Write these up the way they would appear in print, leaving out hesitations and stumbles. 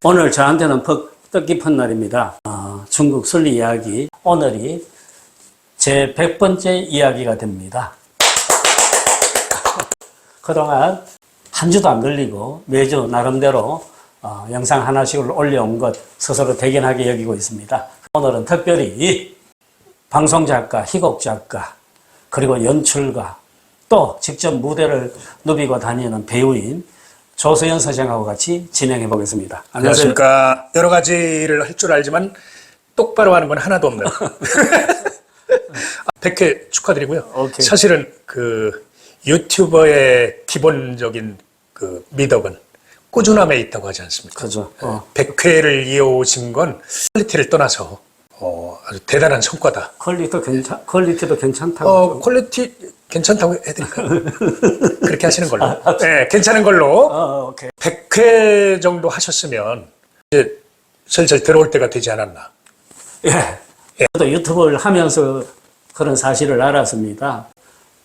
오늘 저한테는 뜻깊은 날입니다. 중국 술리 이야기, 오늘이 제 100번째 이야기가 됩니다. 그동안 한 주도 안 걸리고 매주 나름대로 영상 하나씩을 올려온 것 스스로 대견하게 여기고 있습니다. 오늘은 특별히 방송작가, 희곡작가, 그리고 연출가, 또 직접 무대를 누비고 다니는 배우인 조서연 선생하고 같이 진행해 보겠습니다. 안녕하십니까. 여러 가지를 할 줄 알지만 똑바로 하는 건 하나도 없는 100회 축하드리고요. 오케이. 사실은 그 유튜버의 기본적인 그 미덕은 꾸준함에 있다고 하지 않습니까? 그죠. 100회를 이어오신 건 퀄리티를 떠나서 아주 대단한 성과다. 퀄리티도 괜찮다고. 퀄리티 괜찮다고 해드릴까요? 그렇게 하시는 걸로. 네, 괜찮은 걸로. 오케이. 100회 정도 하셨으면 이제 슬슬 들어올 때가 되지 않았나. 예. 저도 유튜브를 하면서 그런 사실을 알았습니다.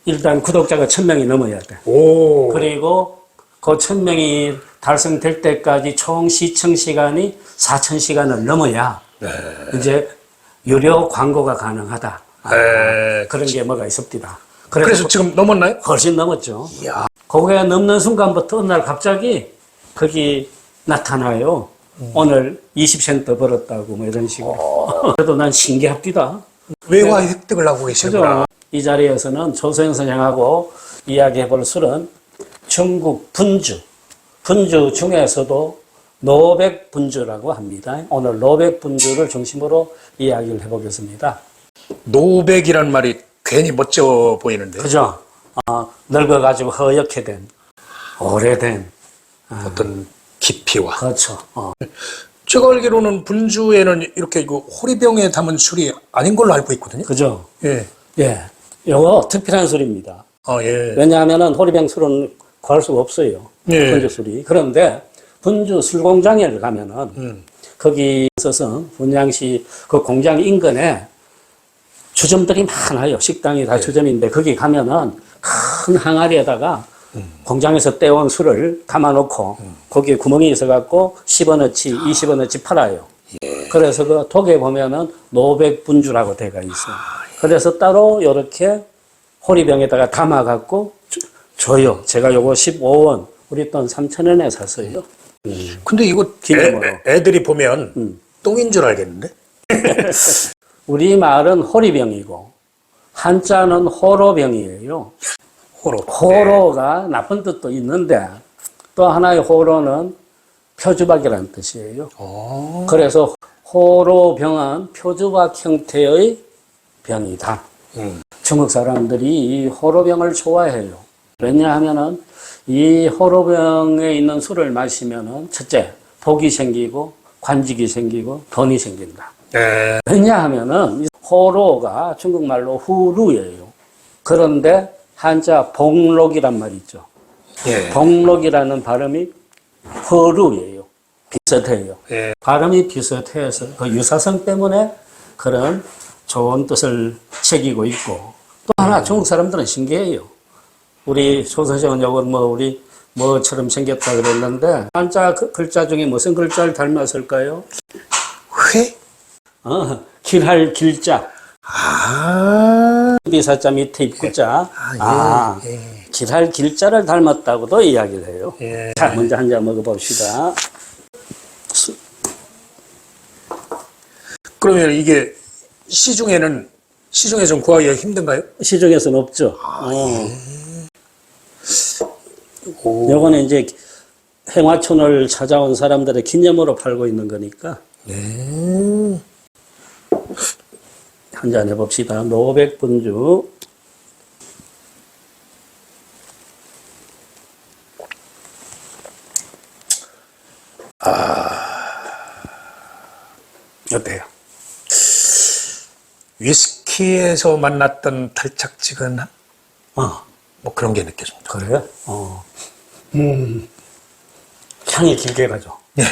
일단 구독자가 1000명이 넘어야 돼. 오. 그리고 그 1000명이 달성될 때까지 총 시청 시간이 4000시간을 넘어야 네. 이제 유료 광고가 가능하다. 네. 그런 게 뭐가 있습니다. 그래서 지금 넘었나요? 훨씬 넘었죠. 이야. 그게 넘는 순간부터 어느 날 갑자기 거기 나타나요. 오늘 20센트 벌었다고 뭐 이런 식으로. 그래도 난 신기합니다. 외화 획득을 하고 계시구나. 이 자리에서는 조서연 선생하고 이야기해 볼 술은 중국 분주 중에서도 노백 분주라고 합니다. 오늘 노백 분주를 중심으로 이야기를 해보겠습니다. 노백이란 말이 괜히 멋져 보이는데. 그죠? 늙어가지고 허옇게 된, 오래된. 어떤 깊이와. 그렇죠. 제가 알기로는 분주에는 이렇게 이거 호리병에 담은 술이 아닌 걸로 알고 있거든요. 그죠? 예. 예. 요거 특별한 술입니다. 예. 왜냐하면은 호리병 술은 구할 수가 없어요. 예. 분주 술이. 그런데 분주 술공장에 가면은 거기 있어서 분양시 그 공장 인근에 주점들이 많아요. 식당이 다 주점인데 거기 가면은 큰 항아리에다가 공장에서 떼온 술을 담아놓고 거기에 구멍이 있어갖고 10원어치, 20원어치 팔아요. 그래서 그 독에 보면은 노백 분주라고 되어 있어요. 그래서 따로 이렇게 호리병에다가 담아갖고 줘요. 제가 요거 15원, 우리 돈 3,000원에 샀어요. 근데 이거 애들이 보면 똥인 줄 알겠는데? 우리 말은 호리병이고 한자는 호로병이에요. 호로가 나쁜 뜻도 있는데 또 하나의 호로는 표주박이라는 뜻이에요. 그래서 호로병은 표주박 형태의 병이다. 중국 사람들이 이 호로병을 좋아해요. 왜냐하면은 이 호로병에 있는 술을 마시면은 첫째, 복이 생기고 관직이 생기고 돈이 생긴다. 왜냐하면은 호로가 중국말로 후루예요. 그런데 한자 복록이란 말이 있죠. 복록이라는 발음이 허루예요. 비슷해요. 발음이 비슷해서 그 유사성 때문에 그런 좋은 뜻을 새기고 있고 또 하나 중국 사람들은 신기해요. 우리 조선시대는 요건 우리 뭐처럼 생겼다 그랬는데 한자 글자 중에 무슨 글자를 닮았을까요? 회? 길할 길자. 비사자 밑에 입구자. 길할 길자를 닮았다고도 이야기를 해요. 자, 먼저 한 잔 먹어봅시다. 그러면 이게 시중에 좀 구하기가 힘든가요? 시중에서는 없죠. 요거는 이제 행화촌을 찾아온 사람들의 기념으로 팔고 있는 거니까. 한잔 해봅시다. 노백 분주. 어때요? 위스키에서 만났던 달짝지근함? 뭐 그런 게 느껴집니다. 그래요? 향이 길게 가죠. 예.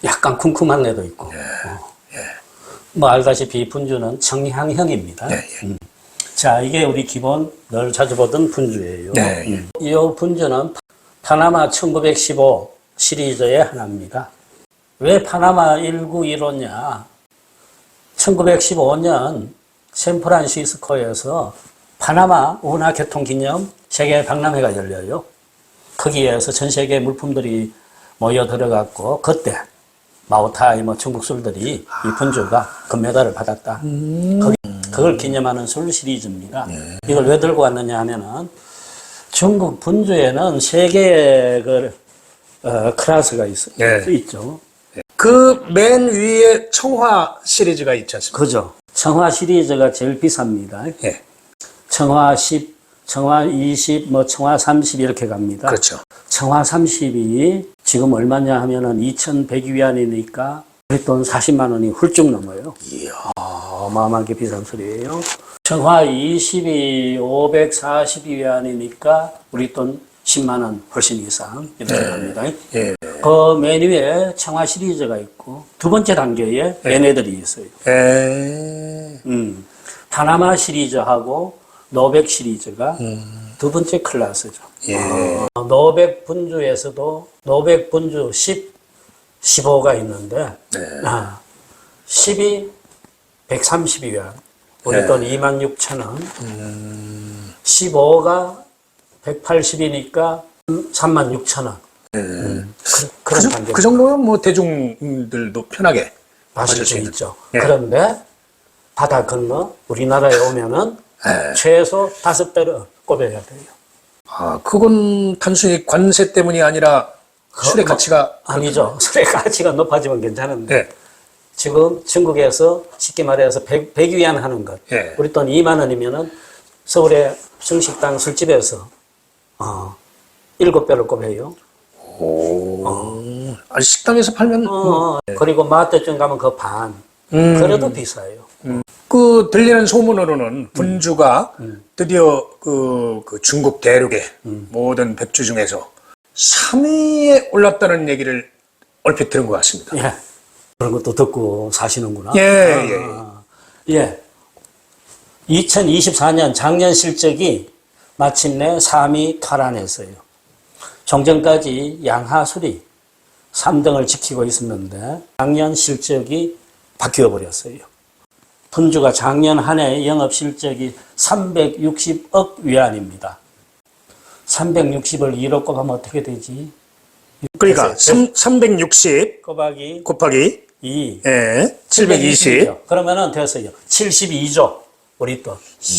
약간 쿰쿰한 애도 있고. 뭐 알다시피 분주는 청향형입니다. 예, 예. 자, 이게 우리 기본 늘 자주 보던 분주예요. 네, 이 분주는 파나마 1915 시리즈의 하나입니다. 왜 파나마 1915냐? 1915년 샌프란시스코에서 파나마 운하 교통 기념 세계 박람회가 열려요. 거기에서 전 세계 물품들이 모여 들어갔고 그때 마오타이 뭐 중국 술들이 이 분주가 금메달을 받았다. 그걸 기념하는 술 시리즈입니다. 이걸 왜 들고 왔느냐 하면은 중국 분주에는 세 개의 클래스가 있죠. 그 맨 위에 청화 시리즈가 있지 않습니까? 그죠. 청화 시리즈가 제일 비쌉니다. 예. 청화 10, 청화 20, 뭐 청화 30 이렇게 갑니다. 그렇죠. 청화 30이 지금 얼마냐 하면은 2,100위안이니까 우리 돈 40만 원이 훌쩍 넘어요. 이야. 어마어마하게 비싼 소리예요. 청화 20이 540위안이니까 우리 돈 10만 원 훨씬 이상 이렇게 갑니다. 예. 그 맨 위에 청화 시리즈가 있고 두 번째 단계에 얘네들이 있어요. 파나마 시리즈하고 노백 시리즈가 두 번째 클래스죠. 노백 분주에서도 노백 분주 10, 15가 있는데 10이 130위안, 우리 돈 26,000원. 15가 180이니까 36,000원. 그런 단계. 그 정도면 뭐 대중들도 편하게 마실 수 있죠. 예. 그런데 바다 건너 우리나라에 오면은 최소 5배를 꼽아야 돼요. 아, 그건 단순히 관세 때문이 아니라 술의 가치가 아니죠. 술의 가치가 높아지면 괜찮은데 예. 지금 중국에서 쉽게 말해서 100위안 하는 것. 예. 우리 돈 2만 원이면은 서울의 중식당 술집에서 7배를 꼽아요. 아니, 식당에서 팔면 그리고 마트점 가면 그 반. 그래도 비싸요. 그 들리는 소문으로는 분주가 드디어 그 중국 대륙의 모든 백주 중에서 3위에 올랐다는 얘기를 얼핏 들은 것 같습니다. 예. 그런 것도 듣고 사시는구나. 예. 2024년 작년 실적이 마침내 3위 탈환했어요. 종전까지 양하술이 3등을 지키고 있었는데 작년 실적이 바뀌어 버렸어요. 분주가 작년 한 해 영업 실적이 360억 위안입니다. 360을 2로 곱하면 어떻게 되지? 그러니까 360 곱하기 2, 720. 720이죠. 그러면은 됐어요. 72조. 우리 돈.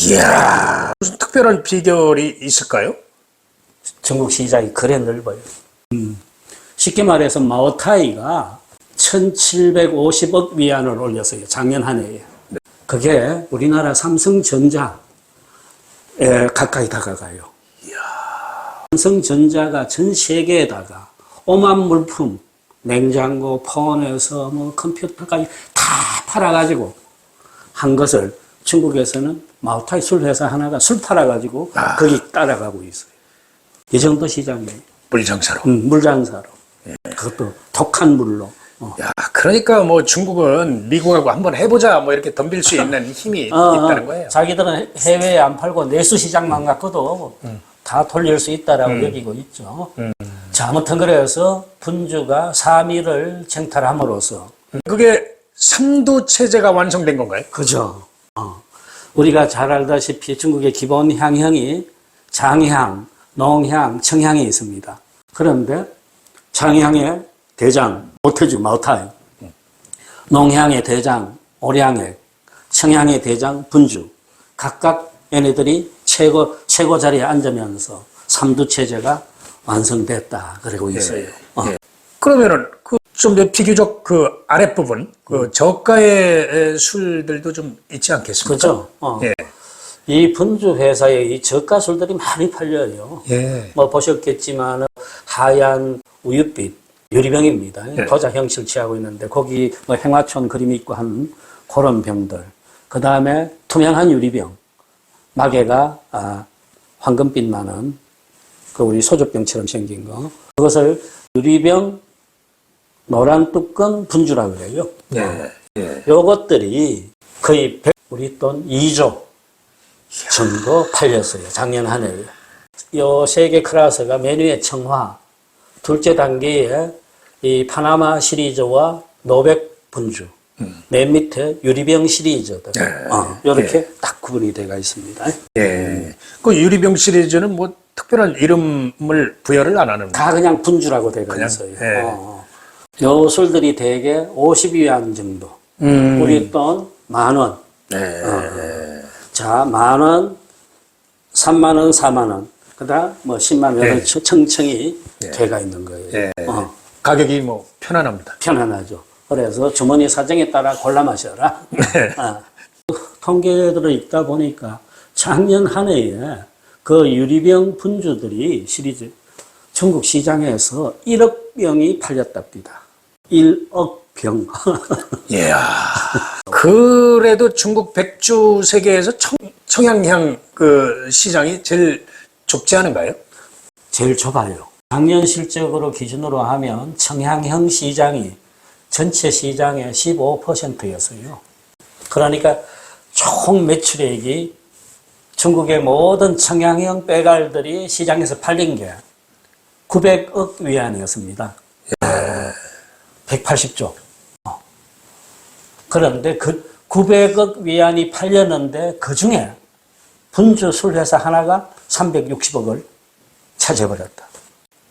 이야, 무슨 특별한 비결이 있을까요? 중국 시장이 그래 넓어요. 쉽게 말해서 마오타이가 1,750억 위안을 올렸어요. 작년 한 해에. 그게 우리나라 삼성전자에 가까이 다가가요. 삼성전자가 전 세계에다가 오만 물품, 냉장고, 폰에서 뭐 컴퓨터까지 다 팔아가지고 한 것을 중국에서는 마오타이 술 회사 하나가 술 팔아가지고 거기 따라가고 있어요. 이 정도 시장이에요. 물장사로. 물장사로. 그것도 독한 물로. 야, 그러니까 뭐 중국은 미국하고 한번 해보자 뭐 이렇게 덤빌 수 있는 힘이 있다는 거예요. 자기들은 해외에 안 팔고 내수 시장만 갖고도 다 돌릴 수 있다라고 여기고 있죠. 자, 아무튼 그래서 분주가 3위를 쟁탈함으로써 그게 삼두 체제가 완성된 건가요? 그죠. 우리가 잘 알다시피 중국의 기본 향형이 장향, 농향, 청향이 있습니다. 그런데 장향의 대장 모태주 마오타이, 농향의 대장 오량액, 청향의 대장 분주, 각각 얘네들이 최고 자리에 앉으면서 삼두 체제가 완성됐다 그러고 있어요. 그러면은 좀 비교적 그 아랫부분 그 저가의 술들도 좀 있지 않겠습니까? 그죠? 예. 이 분주 회사에 이 저가 술들이 많이 팔려요. 예. 뭐 보셨겠지만 하얀 우윳빛 유리병입니다. 예. 도자 형식을 취하고 있는데 거기 뭐 행화촌 그림이 있고 한 그런 병들. 그 다음에 투명한 유리병, 마개가 황금빛 나는 그 우리 소주병처럼 생긴 거, 그것을 유리병 노란 뚜껑 분주라고 그래요. 예. 예. 요것들이 거의 우리 돈 2조 정도 팔렸어요. 작년 한 해에. 요 세 개 클래스가 메뉴의 청화, 둘째 단계에 이 파나마 시리즈와 노백 분주, 맨 밑에 유리병 시리즈들. 이렇게 딱 구분이 되어 있습니다. 예. 그 유리병 시리즈는 뭐 특별한 이름을 부여를 안 하는 다 그냥 분주라고 되어 있어요. 예. 요 술들이 대개 50위안 정도. 우리 돈 10,000원. 예. 자, 10,000원, 30,000원, 40,000원. 그다음 뭐 10만 원 청청이 돼가 있는 거예요. 예. 가격이 뭐 편안합니다. 편안하죠. 그래서 주머니 사정에 따라 골라 마셔라. 네. 통계들을 읽다 보니까 작년 한 해에 그 유리병 분주들이 시리즈 중국 시장에서 1억 병이 팔렸답니다. 1억 병. 예. 그래도 중국 백주 세계에서 청양향 그 시장이 제일 좁지 않은가요? 제일 좁아요. 작년 실적으로 기준으로 하면 청양형 시장이 전체 시장의 15%였어요. 그러니까 총 매출액이 중국의 모든 청양형 빼갈들이 시장에서 팔린 게 900억 위안이었습니다. 180조. 그런데 그 900억 위안이 팔렸는데 그 중에 분주 술회사 하나가 360억을 차지해버렸다.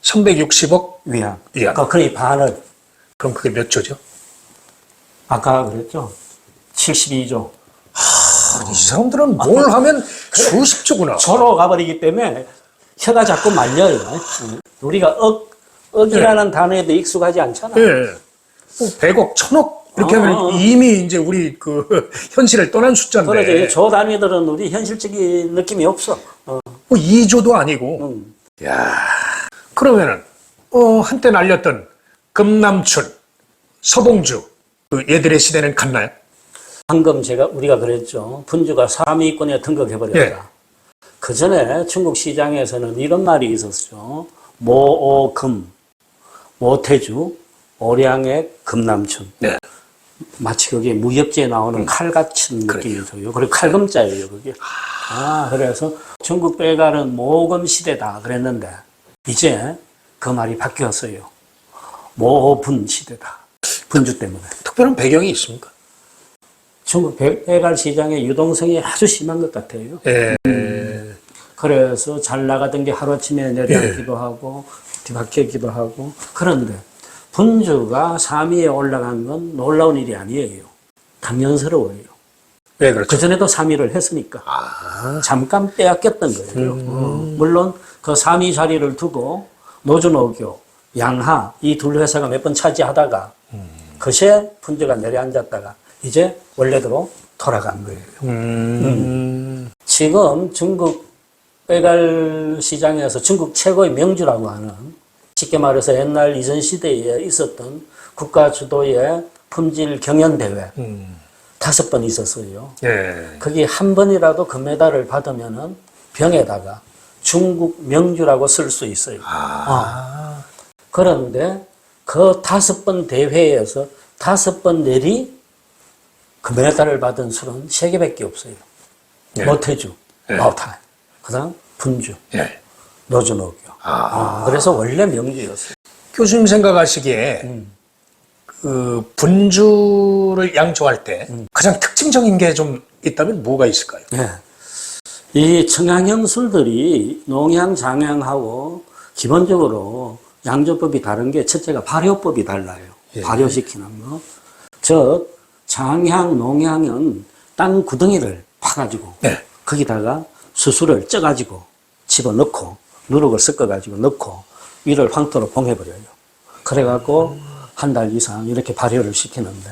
360억 위안. 위안. 그러니까 거의 반을. 그럼 그게 몇 조죠? 아까 그랬죠? 72조. 이 사람들은 뭘 하면 수십 조구나. 조로 가버리기 때문에 혀가 자꾸 말려요. 우리가 억이라는 단어에도 익숙하지 않잖아. 예. 뭐 100억, 1000억 이렇게 하면 이미 이제 우리 그 현실을 떠난 숫자인데. 그러지. 조 단위들은 우리 현실적인 느낌이 없어. 뭐 2조도 아니고. 야. 그러면은 한때 날렸던 금남춘, 서봉주 그 얘들의 시대는 갔나요? 방금 우리가 그랬죠. 분주가 3위권에 등극해버렸다. 예. 그 전에 중국 시장에서는 이런 말이 있었죠. 모오금, 모태주, 오량액, 금남춘. 네. 마치 그게 무협지에 나오는 칼 같은 느낌이 들어요. 그리고 칼금자예요, 그게. 그래서 중국 빼갈은 모금 시대다 그랬는데, 이제 그 말이 바뀌었어요. 모분 시대다. 분주 때문에. 특별한 배경이 있습니까? 중국 빼갈 시장의 유동성이 아주 심한 것 같아요. 예. 그래서 잘 나가던 게 하루아침에 내려앉기도 하고, 뒤바뀌기도 하고. 그런데 분주가 3위에 올라간 건 놀라운 일이 아니에요. 당연스러워요. 왜 그렇죠? 그전에도 3위를 했으니까. 잠깐 빼앗겼던 거예요. 물론 그 3위 자리를 두고 노주노교, 양하 이 둘 회사가 몇 번 차지하다가 그새 분주가 내려앉았다가 이제 원래대로 돌아간 거예요. 지금 중국 빼갈 시장에서 중국 최고의 명주라고 하는, 쉽게 말해서 옛날 이전 시대에 있었던 국가 주도의 품질 경연대회 5번 있었어요. 예. 거기 한 번이라도 금메달을 받으면은 병에다가 중국 명주라고 쓸 수 있어요. 그런데 그 5번 대회에서 5번 내리 금메달을 받은 술은 3개밖에 없어요. 예. 모태주, 예. 마오타이, 그 다음 분주, 예. 노주노교. 그래서 원래 명주였어요. 교수님 생각하시기에 그 분주를 양조할 때 가장 특징적인 게 좀 있다면 뭐가 있을까요? 예. 이 청양형 술들이 농양, 장양하고 기본적으로 양조법이 다른 게 첫째가 발효법이 달라요. 예. 발효시키는 거. 즉 장향, 농향은 땅 구덩이를 파가지고 네. 거기다가 수수를 쪄가지고 집어넣고 누룩을 섞어가지고 넣고 위를 황토로 봉해버려요. 그래갖고 한 달 이상 이렇게 발효를 시키는데,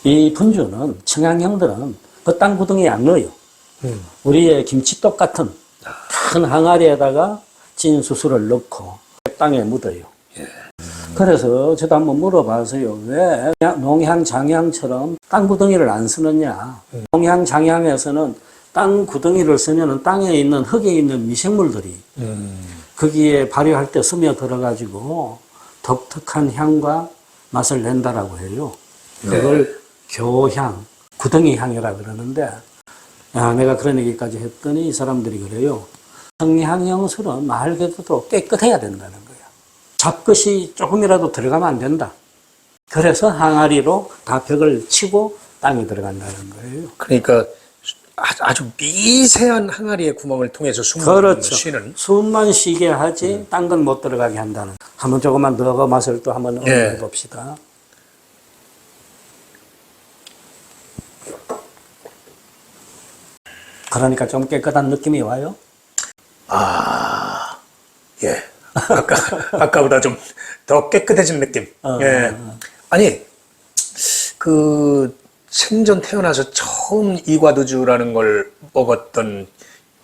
이 분주는 청양형들은 그 땅 구덩이에 안 넣어요. 우리의 김치떡 같은 큰 항아리에다가 찐 수수를 넣고 땅에 묻어요. 그래서 저도 한번 물어봐서요. 왜 농향, 장향처럼 땅 구덩이를 안 쓰느냐. 농향, 장향에서는 땅 구덩이를 쓰면 땅에 있는 흙에 있는 미생물들이 거기에 발효할 때 스며들어가지고 독특한 향과 맛을 낸다라고 해요. 그걸 교향, 구덩이 향이라 그러는데, 내가 그런 얘기까지 했더니 이 사람들이 그래요. 성향형 술은 말 그대로 깨끗해야 된다는 거예요. 잡것이 조금이라도 들어가면 안 된다. 그래서 항아리로 다 벽을 치고 땅에 들어간다는 거예요. 그러니까 아주 미세한 항아리의 구멍을 통해서 숨을 그렇죠. 쉬는. 숨만 쉬게 하지 딴 건 못 들어가게 한다는. 한번 조금만 더 맛을 또 한번 해 봅시다. 그러니까 좀 깨끗한 느낌이 와요. 예. 아까보다 좀 더 깨끗해진 느낌. 예. 아니, 생전 태어나서 처음 이과두주라는 걸 먹었던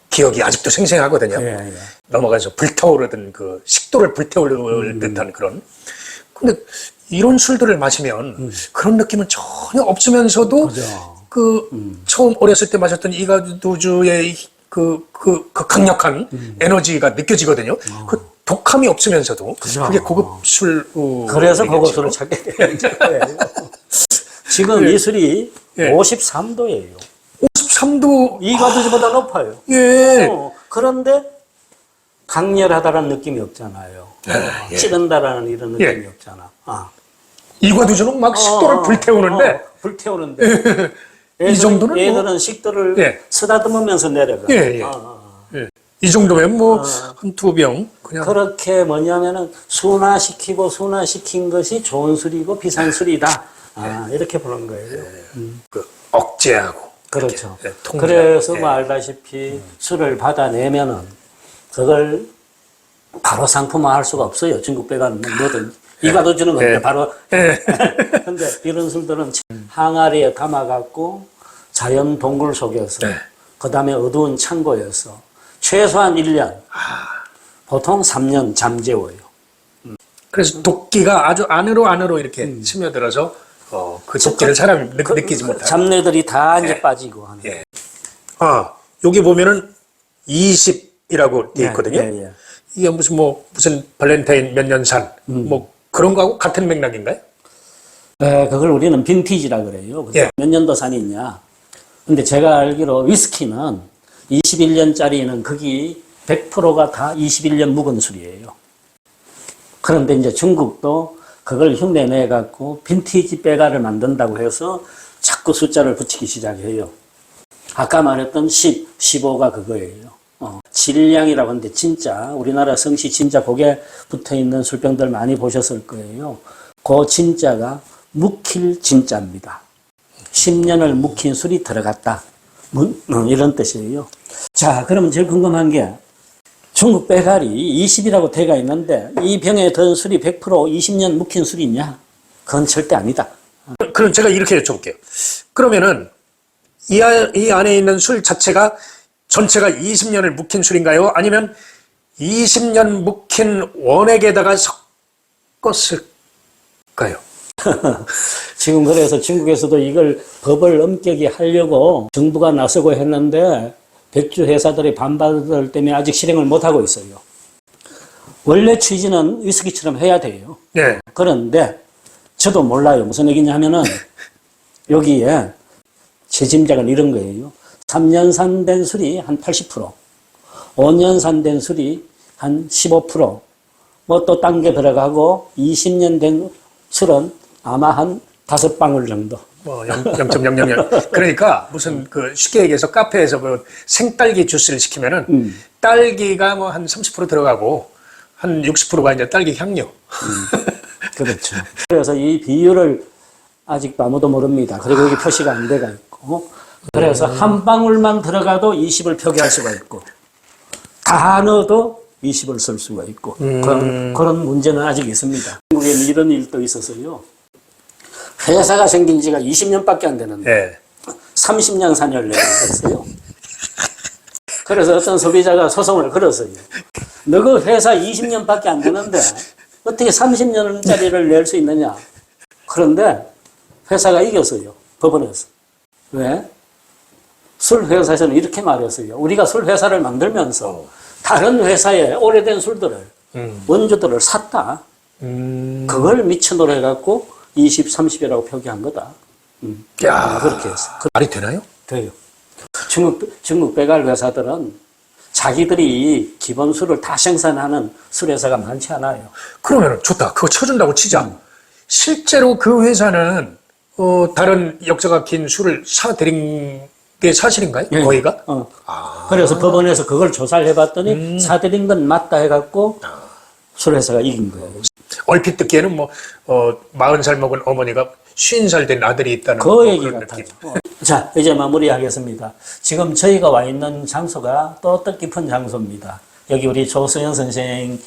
기억이 아직도 생생하거든요. 예. 넘어가서 불타오르던 식도를 불태울 듯한 그런. 근데 이런 술들을 마시면 그런 느낌은 전혀 없으면서도 그죠. 처음 어렸을 때 마셨던 이과두주의 강력한 에너지가 느껴지거든요. 그 독함이 없으면서도 그죠. 그게 고급 술. 그래서 고급술을 찾게 되는 거예요. 지금 이 술이 53도예요. 53도. 이과두주보다 높아요. 예. 그런데 강렬하다라는 느낌이 없잖아요. 찌른다라는 이런 느낌이 없잖아. 이과두주는 막 식도를 불태우는데. 불태우는데. 이 정도는 얘들은 식도를 쓰다듬으면서 내려가. 이 정도면 한 두 병 그냥. 그렇게 뭐냐면은 순화시킨 것이 좋은 술이고 비싼 술이다. 이렇게 보는 거예요. 억제하고. 그렇죠. 이렇게, 그래서 뭐 알다시피 술을 받아내면은 그걸 바로 상품화할 수가 없어요. 중국 배가는 뭐든. 이과두주는 근데 바로. 근데 이런 술들은 항아리에 담아갖고 자연 동굴 속에서 그 다음에 어두운 창고에서 최소한 1년, 보통 3년 잠재워요. 그래서 도끼가 아주 안으로 이렇게 스며들어서 그 도끼를 사람이 느끼지 못하고. 잡내들이 다 이제 빠지고 하는. 여기 보면은 20이라고 돼 있거든요. 이게 무슨 발렌타인 몇 년 산, 그런 거하고 같은 맥락인가요? 그걸 우리는 빈티지라 그래요. 몇 년도 산이 있냐. 근데 제가 알기로 위스키는 21년짜리는 거기 100%가 다 21년 묵은 술이에요. 그런데 이제 중국도 그걸 흉내내갖고 빈티지 배가를 만든다고 해서 자꾸 숫자를 붙이기 시작해요. 아까 말했던 10, 15가 그거예요. 질량이라고 하는데 진짜 우리나라 성시 진짜 거기에 붙어있는 술병들 많이 보셨을 거예요. 그 진짜가 묵힐 진짜입니다. 10년을 묵힌 술이 들어갔다. 이런 뜻이에요. 자, 그러면 제일 궁금한 게 중국 배갈이 20이라고 되어 있는데 이 병에 든 술이 100% 20년 묵힌 술이냐? 그건 절대 아니다. 그럼 제가 이렇게 여쭤볼게요. 그러면은 이 안에 있는 술 자체가 전체가 20년을 묵힌 술인가요? 아니면 20년 묵힌 원액에다가 섞었을까요? 지금 그래서 중국에서도 이걸 법을 엄격히 하려고 정부가 나서고 했는데 백주 회사들의 반발 때문에 아직 실행을 못하고 있어요. 원래 취지는 위스키처럼 해야 돼요. 네. 그런데 저도 몰라요. 무슨 얘기냐 하면은 여기에 제 짐작은 이런 거예요. 3년 산 된 술이 한 80%, 5년 산 된 술이 한 15%, 뭐 또 딴 게 들어가고 20년 된 술은 아마 한 5방울 정도. 0.000. 그러니까 무슨 쉽게 얘기해서 카페에서 생딸기 주스를 시키면은 딸기가 한 30% 들어가고 한 60%가 이제 딸기 향료. 그렇죠. 그래서 이 비율을 아직도 아무도 모릅니다. 그리고 여기 표시가 안 돼가 있고. 그래서 한 방울만 들어가도 20을 표기할 수가 있고, 다 넣어도 20을 쓸 수가 있고, 그런 문제는 아직 있습니다. 한국에는 이런 일도 있어서요. 회사가 생긴 지가 20년밖에 안 되는데, 30년 산혈을 내었어요. 그래서 어떤 소비자가 소송을 걸었어요. 너 그 회사 20년밖에 안 되는데, 어떻게 30년짜리를 낼 수 있느냐. 그런데 회사가 이겼어요. 법원에서. 왜? 술 회사에서는 이렇게 말했어요. 우리가 술 회사를 만들면서 다른 회사의 오래된 술들을 원주들을 샀다. 그걸 미천으로 해갖고 20, 30이라고 표기한 거다. 야, 그렇게 했어. 말이 되나요? 돼요. 중국 배달 회사들은 자기들이 기본 술을 다 생산하는 술 회사가 많지 않아요. 그러면 좋다. 그거 쳐준다고 치자. 실제로 그 회사는 다른 역사가 긴 술을 사들인 게 사실인가요? 예. 거기가? 그래서 법원에서 그걸 조사를 해봤더니 사들인 건 맞다 해갖고 술 회사가 이긴 거예요. 얼핏 듣기에는 뭐 40살 먹은 어머니가 50살 된 아들이 있다는 그 얘기 그런 같아요. 느낌. 자, 이제 마무리하겠습니다. 지금 저희가 와 있는 장소가 또 뜻깊은 장소입니다. 여기 우리 조수연 선생이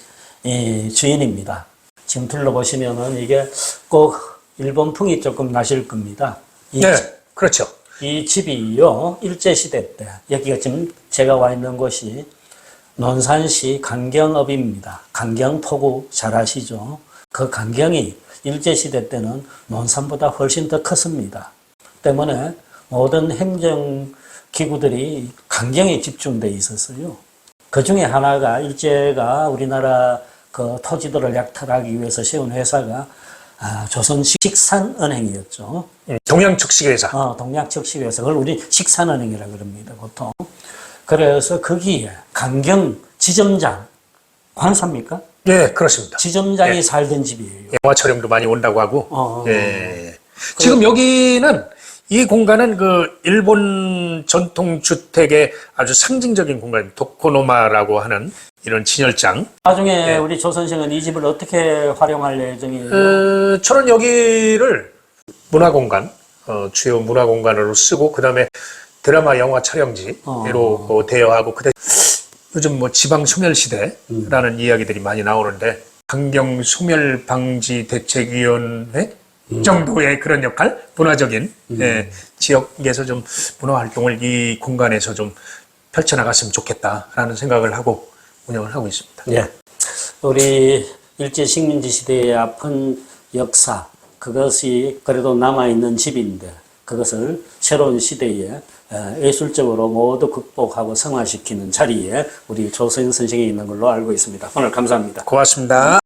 주인입니다. 지금 둘러보시면은 이게 꼭 일본풍이 조금 나실 겁니다. 네, 그렇죠. 이 집이요, 일제시대 때, 여기가 지금 제가 와 있는 곳이 논산시 강경읍입니다. 강경포구 잘 아시죠? 그 강경이 일제시대 때는 논산보다 훨씬 더 컸습니다. 때문에 모든 행정기구들이 강경에 집중돼 있었어요. 그 중에 하나가 일제가 우리나라 그 토지들을 약탈하기 위해서 세운 회사가 조선 식산은행이었죠. 동양측식회사. 동양측식회사. 그걸 우리 식산은행이라고 그럽니다, 보통. 그래서 거기에 강경 지점장, 관사입니까? 네, 그렇습니다. 지점장이 살던 집이에요. 영화 촬영도 많이 온다고 하고. 예. 그 지금 여기는 이 공간은 그 일본 전통주택의 아주 상징적인 공간, 도코노마라고 하는 이런 진열장. 나중에 우리 조 선생은 이 집을 어떻게 활용할 예정이에요? 저는 여기를 문화공간, 주요 문화공간으로 쓰고, 그 다음에 드라마, 영화 촬영지로 대여하고, 요즘 뭐 지방 소멸시대라는 이야기들이 많이 나오는데, 강경 소멸방지대책위원회 정도의 그런 역할, 문화적인 지역에서 좀 문화활동을 이 공간에서 좀 펼쳐나갔으면 좋겠다라는 생각을 하고 운영을 하고 있습니다. 예. 우리 일제 식민지 시대의 아픈 역사, 그것이 그래도 남아있는 집인데, 그것을 새로운 시대에 예술적으로 모두 극복하고 성화시키는 자리에 우리 조서연 선생이 있는 걸로 알고 있습니다. 오늘 감사합니다. 고맙습니다.